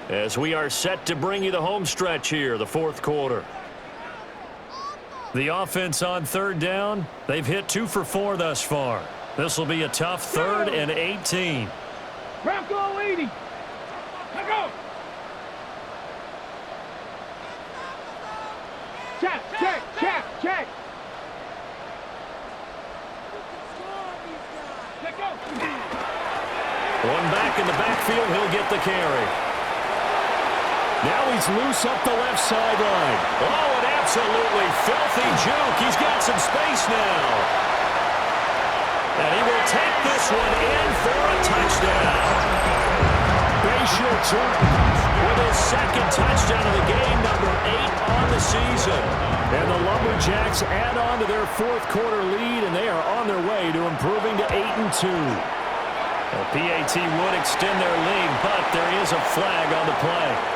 as we are set to bring you the home stretch here, the fourth quarter. The offense on third down, they've hit 2 for 4 thus far. This will be a tough 3rd and 18. Bronco 80. Let go. Check, check, check, check. Let go. One back in the backfield, he'll get the carry. Now he's loose up the left sideline. Oh, an absolutely filthy juke. He's got some space now. And he will take this one in for a touchdown. Bayshore with his second touchdown of the game, number 8 on the season. And the Lumberjacks add on to their fourth quarter lead, and they are on their way to improving to 8-2. Well, PAT would extend their lead, but there is a flag on the play.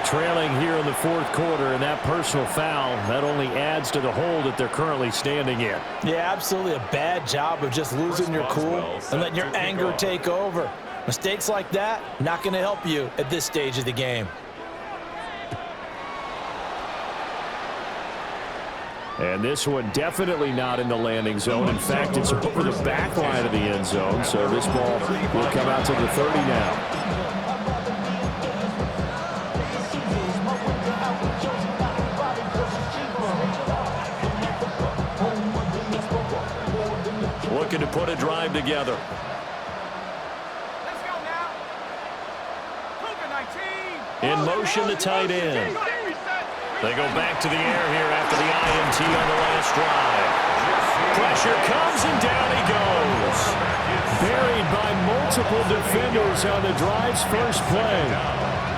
Trailing here in the fourth quarter, and that personal foul, that only adds to the hole that they're currently standing in. Yeah, absolutely a bad job of just losing your cool and letting your anger take over. Mistakes like that, not going to help you at this stage of the game. And this one definitely not in the landing zone. In fact, it's over the back line of the end zone, so this ball will come out to the 30 now. Looking to put a drive together. Let's go now. Cougar 19. In motion, the tight end. They go back to the air here after the INT on the last drive. Pressure comes, and down he goes. Buried by multiple defenders on the drive's first play.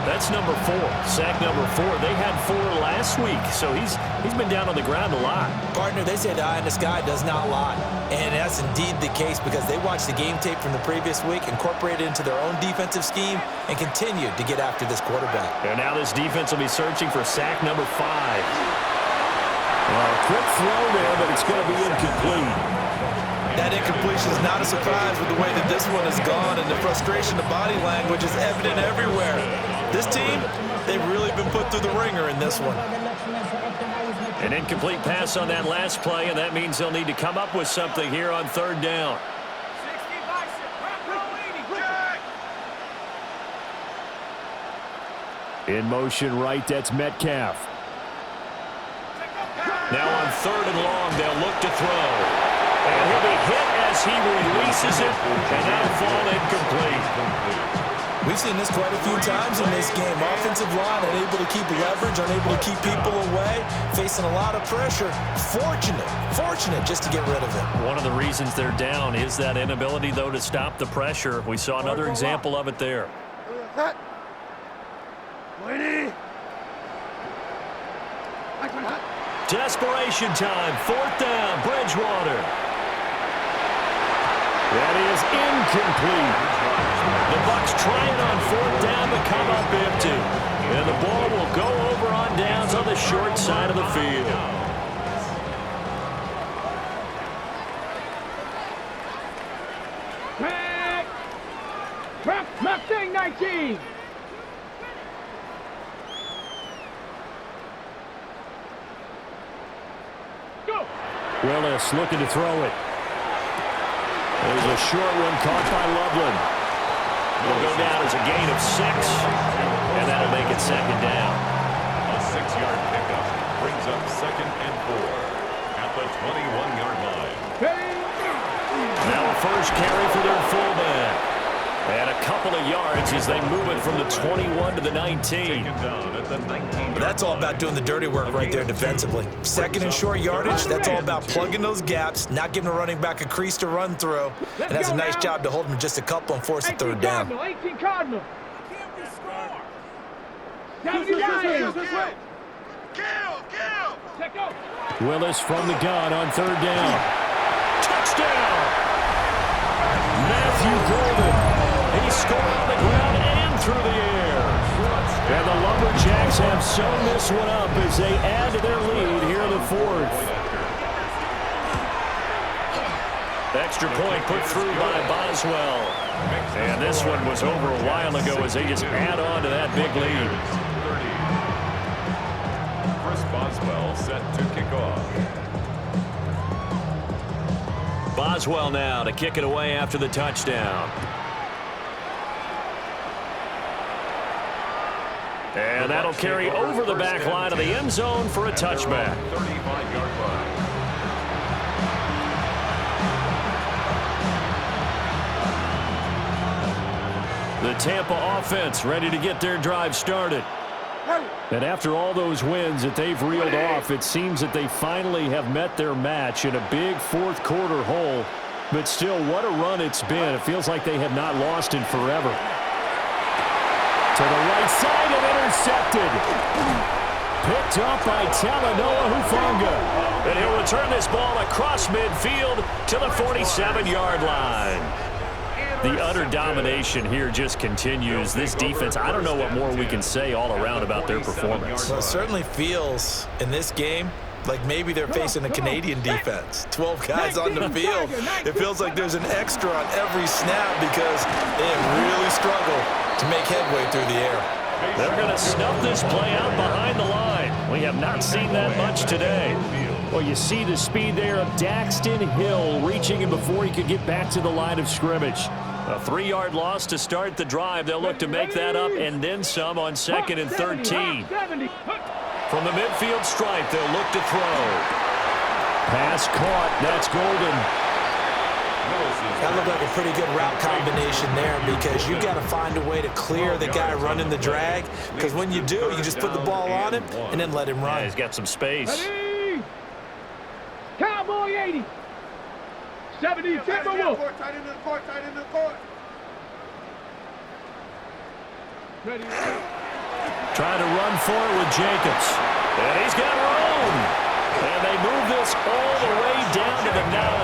That's number 4, sack number 4. They had 4 last week, so he's been down on the ground a lot. Partner, they say the eye in the sky does not lie. And that's indeed the case because they watched the game tape from the previous week, incorporated it into their own defensive scheme, and continued to get after this quarterback. And now this defense will be searching for sack number 5. Well, quick throw there, but it's going to be incomplete. That incompletion is not a surprise with the way that this one has gone, and the frustration, the body language is evident everywhere. This team, they've really been put through the ringer in this one. An incomplete pass on that last play, and that means they'll need to come up with something here on third down. In motion right, that's Metcalf. Now on 3rd and long, they'll look to throw. And he'll be hit as he releases it, and that'll fall incomplete. We've seen this quite a few times in this game. Offensive line unable to keep leverage, unable to keep people away, facing a lot of pressure. Fortunate just to get rid of it. One of the reasons they're down is that inability, though, to stop the pressure. We saw another example of it there. Desperation time, 4th down, Bridgewater. That is incomplete. The Bucs trying on 4th down to come up empty. And the ball will go over on downs on the short side of the field. Mustang 19. Go. Willis looking to throw it. There's a short one caught by Loveland. Will go down as a gain of 6, and that'll make it 2nd down. A 6-yard pickup brings up 2nd and 4 at the 21-yard line. Now a first carry for their fullback. And a couple of yards as they move it from the 21 to the 19. That's all about doing the dirty work right there defensively. 2nd and short yardage, that's all about plugging those gaps, not giving a running back a crease to run through. And that's a nice job to hold him just a couple and force the 3rd down. 18 Cardinal. Willis from the gun on 3rd down. Touchdown! Matthew Golden. He scored on the ground and through the air. And the Lumberjacks have sewn this one up as they add to their lead here in the 4th. Extra point put through by Boswell. And this one was over a while ago as they just add on to that big lead. Chris Boswell set to kick off. Boswell now to kick it away after the touchdown. And that'll carry over the back line of the end zone for a touchback. 35-yard line. The Tampa offense ready to get their drive started. And after all those wins that they've reeled off, it seems that they finally have met their match in a big fourth quarter hole. But still, what a run it's been. It feels like they have not lost in forever. To the right side and intercepted. Picked up by Talanoa Hufanga. And he'll return this ball across midfield to the 47-yard line. The utter domination here just continues. This defense, I don't know what more we can say all around about their performance. Well, it certainly feels in this game like maybe they're facing a Canadian defense. 12 guys on the field. It feels like there's an extra on every snap because they have really struggled to make headway through the air. They're going to snuff this play out behind the line. We have not seen that much today. Well, you see the speed there of Daxton Hill reaching him before he could get back to the line of scrimmage. A 3-yard loss to start the drive. They'll look to make that up and then some on 2nd and 13. From the midfield stripe, they'll look to throw. Pass caught. That's Golden. That looked like a pretty good route combination there because you got to find a way to clear the guy running the drag, because when you do, you just put the ball on him and then let him run. Yeah, he's got some space. Ready? Cowboy 80. 70, Timberwolf. Tight into the court, tight into the court. Ready? Trying to run forward with Jacobs. And he's got room. And they move this all the way down to the 9.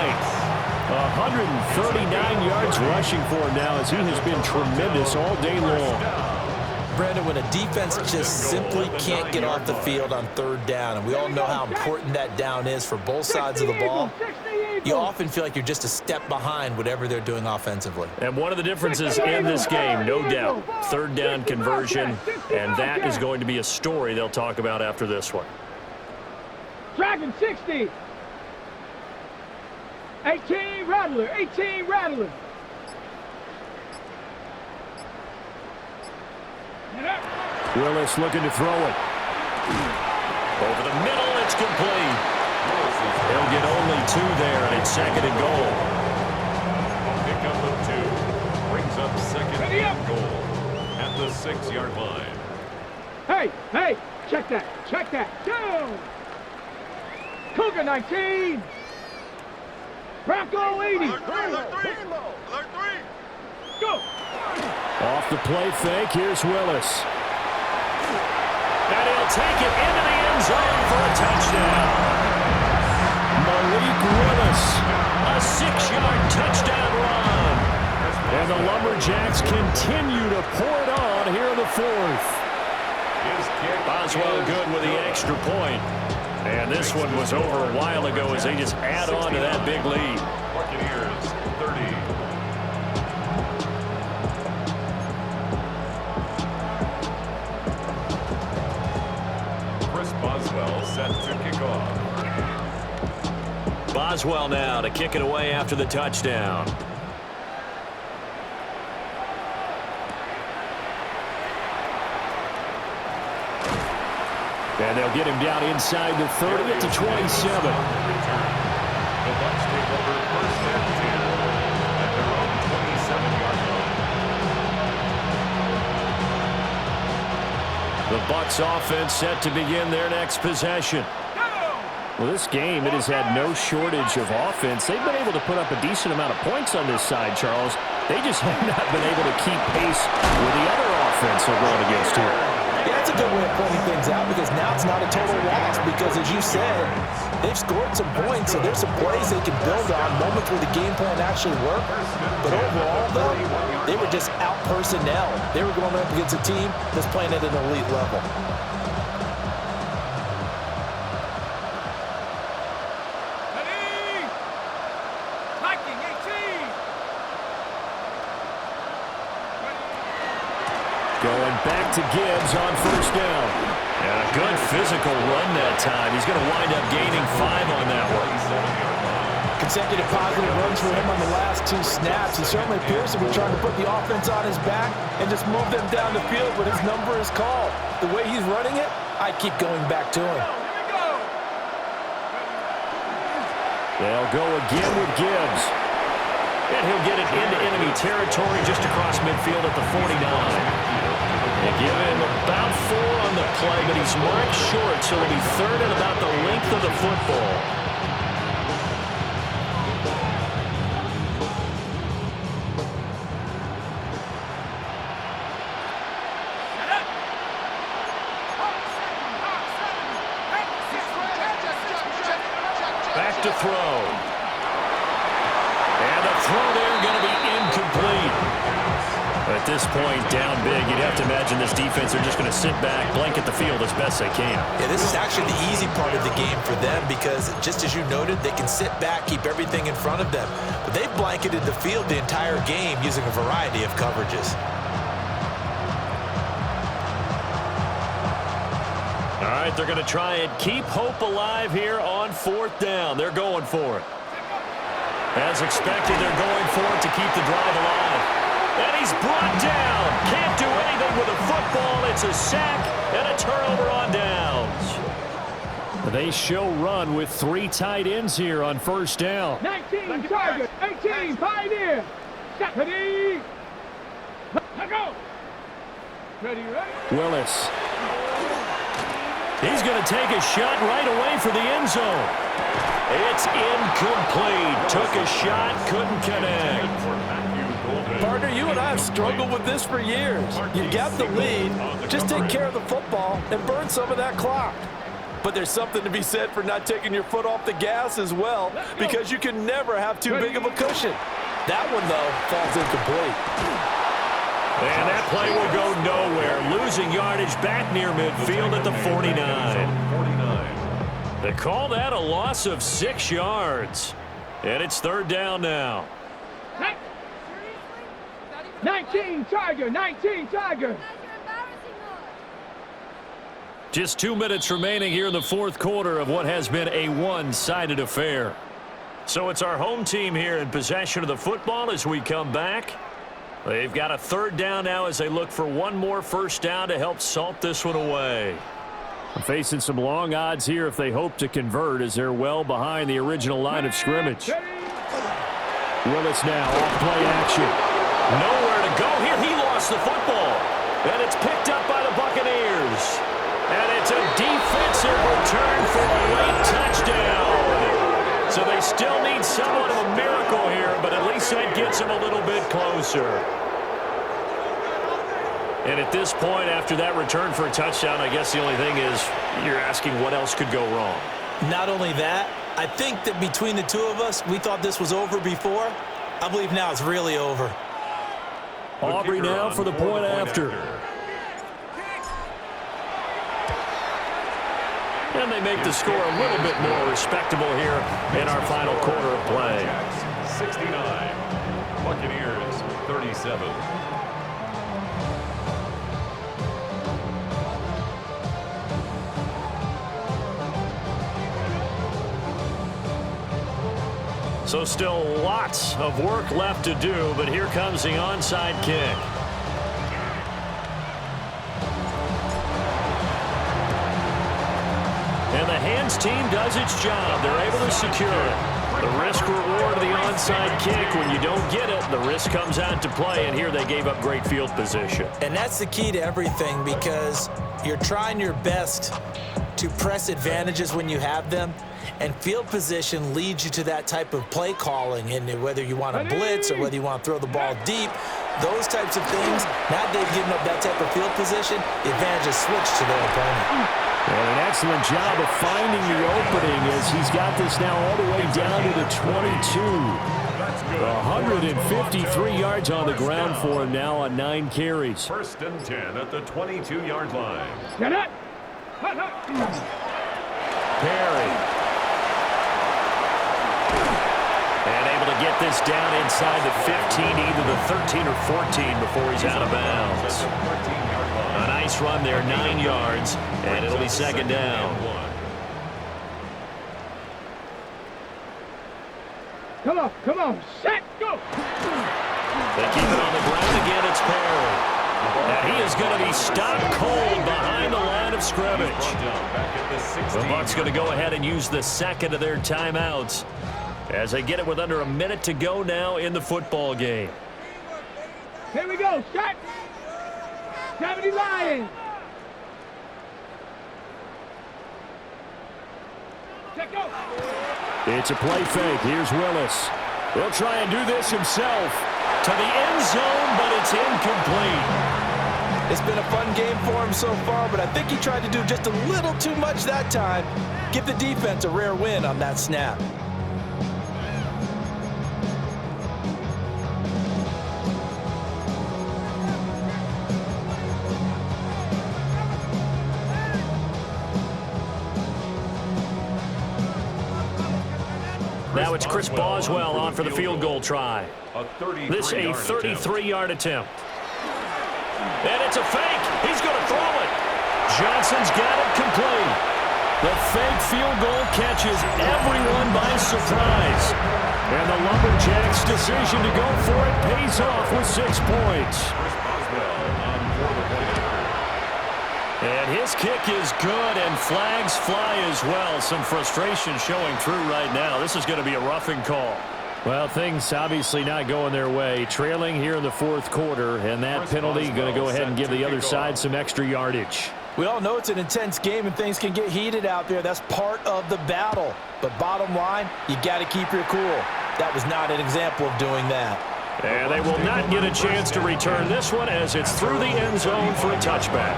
139 yards rushing for him now as he has been tremendous all day long. Brandon, when a defense just simply can't get off the field on 3rd down, and we all know how important that down is for both sides of the ball, you often feel like you're just a step behind whatever they're doing offensively. And one of the differences in this game, no doubt, 3rd down conversion, and that is going to be a story they'll talk about after this one. Dragon 60. 18 Rattler. 18 Rattler. Willis looking to throw it. Over the middle, it's complete. They'll get only 2 there, and it's 2nd and goal. Pickup of 2 brings up 2nd and goal at the 6-yard line. Hey, check that. Check that. Down. Cougar 19. Bronco 80. Alert 3. Go. Off the play fake, here's Willis. And he'll take it into the end zone for a touchdown. Malik Willis, a 6-yard touchdown run. And the Lumberjacks continue to pour it on here in the 4th. Boswell good with the extra point. And this one was over a while ago as they just add on to that big lead. Buccaneers 30. Chris Boswell set to kick off. Boswell now to kick it away after the touchdown. And they'll get him down inside the 30 at the 27. The Bucs take over 1st and 10 at their own 27-yard line. The Bucs offense set to begin their next possession. Well, this game, it has had no shortage of offense. They've been able to put up a decent amount of points on this side, Charles. They just have not been able to keep pace with the other offense they're going against here. Yeah, that's a good way of pointing things out because now it's not a total loss because, as you said, they've scored some points, so there's some plays they can build on, moments where the game plan actually worked. But overall, though, they were just out-personnel. They were going up against a team that's playing at an elite level. Viking Going back to Gibbs on first down. And a good physical run that time. He's going to wind up gaining 5 on that one. Consecutive positive runs for him on the last 2 snaps. He certainly appears to be trying to put the offense on his back and just move them down the field, but his number is called. The way he's running it, I keep going back to him. They'll go again with Gibbs. And he'll get it into enemy territory just across midfield at the 49. They give him about 4 on the play, but he's marked short, so it'll be 3rd and about the length of the football. Back to throw. And the throw there going to be incomplete. At this point, down big, you'd have to imagine this defense are just going to sit back, blanket the field as best they can. Yeah, this is actually the easy part of the game for them because, just as you noted, they can sit back, keep everything in front of them. But they've blanketed the field the entire game using a variety of coverages. All right, they're going to try and keep hope alive here on 4th down. They're going for it. As expected, they're going for it to keep the drive alive. And he's brought down. Can't do anything with a football. It's a sack and a turnover on downs. They show run with 3 tight ends here on first down. 19 target, 18 pioneer. Ready? Let go. Ready. Willis. He's going to take a shot right away for the end zone. It's incomplete. Took a shot, couldn't connect. Partner, you and I have struggled with this for years. You got the lead, just take care of the football and burn some of that clock. But there's something to be said for not taking your foot off the gas as well, because you can never have too big of a cushion. That one, though, falls incomplete. And that play will go nowhere. Losing yardage back near midfield at the 49. They call that a loss of 6 yards. And it's 3rd down now. 19 Tiger, 19 Tiger. Just 2 minutes remaining here in the 4th quarter of what has been a one-sided affair. So it's our home team here in possession of the football as we come back. They've got a 3rd down now as they look for one more first down to help salt this one away. Facing some long odds here if they hope to convert as they're well behind the original line of scrimmage. Willis now off play action. Nowhere to go here. He lost the football. And it's picked up by the Buccaneers. And it's a defensive return for a late touchdown. So they still need somewhat of a miracle here, but at least that gets them a little bit closer. And at this point, after that return for a touchdown, I guess the only thing is you're asking what else could go wrong. Not only that, I think that between the two of us, we thought this was over before. I believe now it's really over. Aubrey now for the point after. And they make the score a little bit more respectable here in our final quarter of play. 69, Buccaneers 37. So still lots of work left to do, but here comes the onside kick. And the hands team does its job. They're able to secure it. The risk reward of the onside kick, when you don't get it, the risk comes out to play, and here they gave up great field position. And that's the key to everything, because you're trying your best to press advantages when you have them, and field position leads you to that type of play calling, and whether you want to blitz or whether you want to throw the ball deep, those types of things. Now they've given up that type of field position, the advantage is switched to their opponent. Well, an excellent job of finding the opening as he's got this now all the way down to the 22. 153 yards on the ground for him now on 9 carries. 1st and 10 at the 22-yard line. Get it. Perry. And able to get this down inside the 15, either the 13 or 14 before he's out of bounds. this run there, 9 yards, and it'll be second down. Come on, set, go! They keep it on the ground again. It's Perry. And he is going to be stopped cold behind the line of scrimmage. The Bucs going to go ahead and use the second of their timeouts as they get it with under a minute to go now in the football game. Here we go, set! 70 Lions! Check go! It's a play fake. Here's Willis. He'll try and do this himself to the end zone, but it's incomplete. It's been a fun game for him so far, but I think he tried to do just a little too much that time. Give the defense a rare win on that snap. Now it's Chris Boswell on for the field goal try. This a 33-yard attempt. And it's a fake. He's going to throw it. Johnson's got it complete. The fake field goal catches everyone by surprise. And the Lumberjacks' decision to go for it pays off with 6 points. And his kick is good, and flags fly as well. Some frustration showing through right now. This is going to be a roughing call. Well, things obviously not going their way. Trailing here in the fourth quarter, and that penalty going to go ahead and give the other side some extra yardage. We all know it's an intense game and things can get heated out there. That's part of the battle. But bottom line, you got to keep your cool. That was not an example of doing that. And they will not get a chance to return this one as it's through the end zone for a touchback.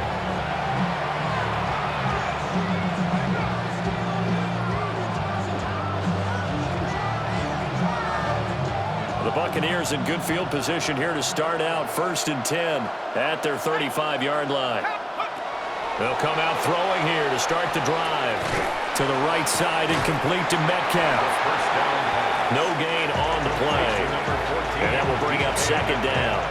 The Buccaneers in good field position here to start out 1st and 10 at their 35-yard line. They'll come out throwing here to start the drive. To the right side and complete to Metcalf. No gain on the play. And that will bring up second down.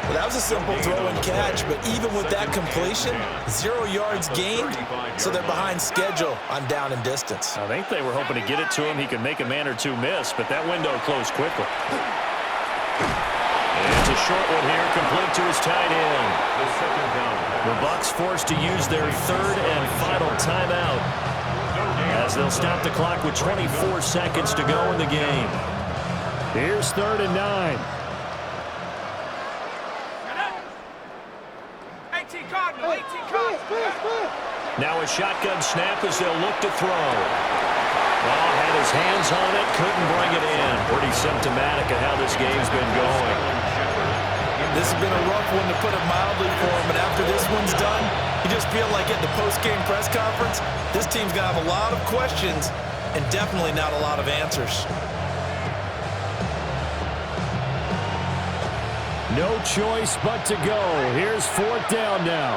Well, that was a simple throw and catch, but even with that completion, 0 yards gained, so they're behind schedule on down and distance. I think they were hoping to get it to him. He could make a man or two miss, but that window closed quickly. And it's a short one here, complete to his tight end. The Bucs forced to use their third and final timeout as they'll stop the clock with 24 seconds to go in the game. Here's 3rd and 9. Now a shotgun snap as they'll look to throw. Well, had his hands on it, couldn't bring it in. Pretty symptomatic of how this game's been going. This has been a rough one, to put it mildly, for him, but after this one's done, you just feel like at the post-game press conference, this team's going to have a lot of questions and definitely not a lot of answers. No choice but to go. Here's 4th down now.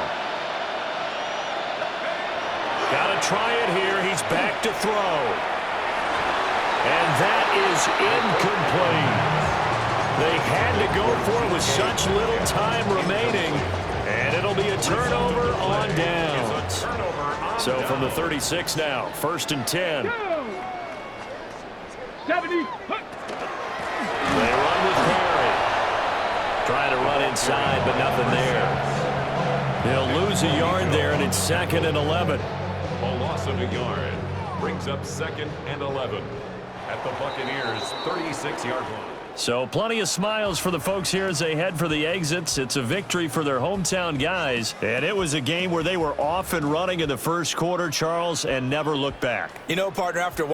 Got to try it here. He's back to throw. And that is incomplete. They had to go for it with such little time remaining. And it'll be a turnover on downs. So from the 36 now, 1st and 10. 70. They run with Perry. Trying to run inside, but nothing there. They'll lose a yard there, and it's 2nd and 11. A loss of a yard brings up 2nd and 11 at the Buccaneers' 36-yard line. So plenty of smiles for the folks here as they head for the exits. It's a victory for their hometown guys, and it was a game where they were off and running in the first quarter, Charles, and never looked back. You know, partner, after